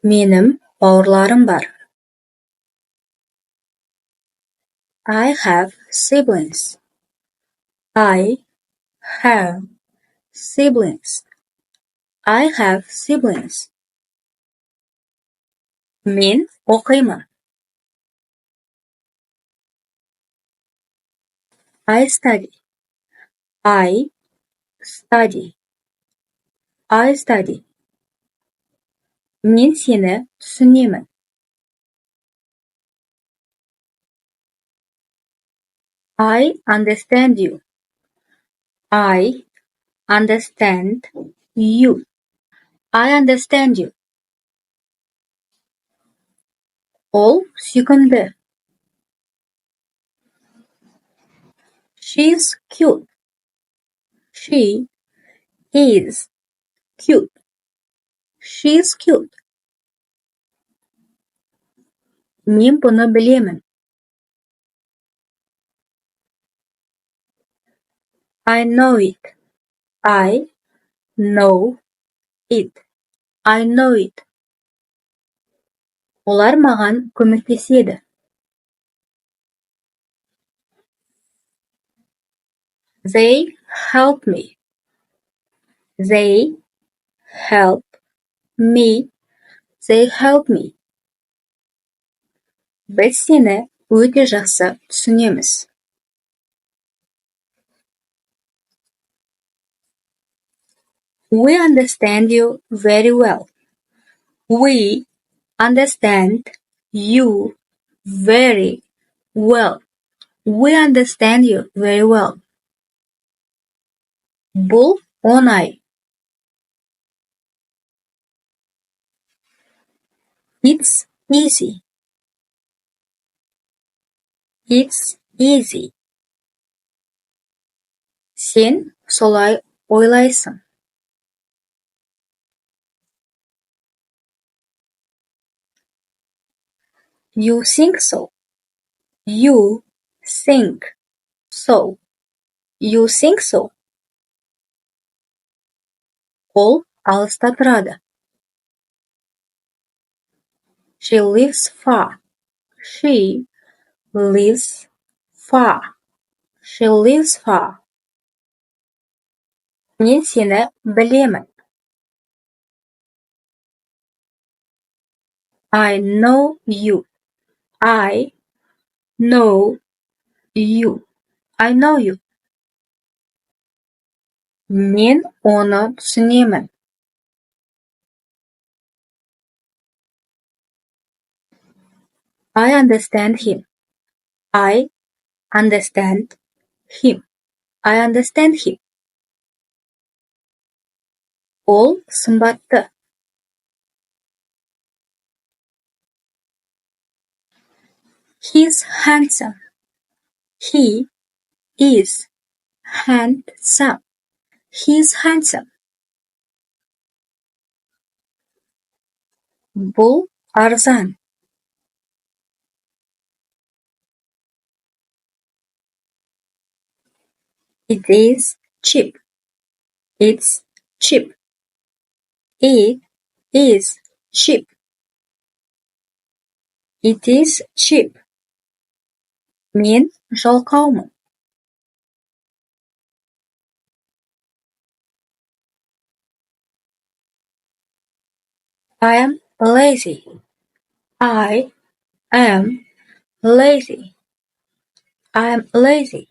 Менің бауырларым бар. I have siblings. I have siblings. I have siblings. Мен оқимын. I study. I study. I study. Мен сені түсінемін. I understand you. I understand you. I understand you. Ол сүйкімді. She's cute. She is cute. She's cute. Мен бұны білемін. I know it. I know it. I know it. Олар маған көмектеседі. They help me. They help me. They help me. Біз сені өте жақсы түсінеміз. We understand you very well. We understand you very well. We understand you very well. Бұл оңай. It's easy. It's easy. Сен солай ойлайсың. You think so. You think so. You think so. Ол алыста тұрады. She lives far. She lives far. She lives far. Мен сені білемін. I know you. I know you. I know you. Мен оны түсінемін. I understand him. I understand him. I understand him. Ол сымбатты. He's handsome. He is handsome. He's handsome. Бұл арзан. It is cheap. It's cheap. It is cheap. It is cheap. Мен жалқаумын. I am lazy. I am lazy. I am lazy.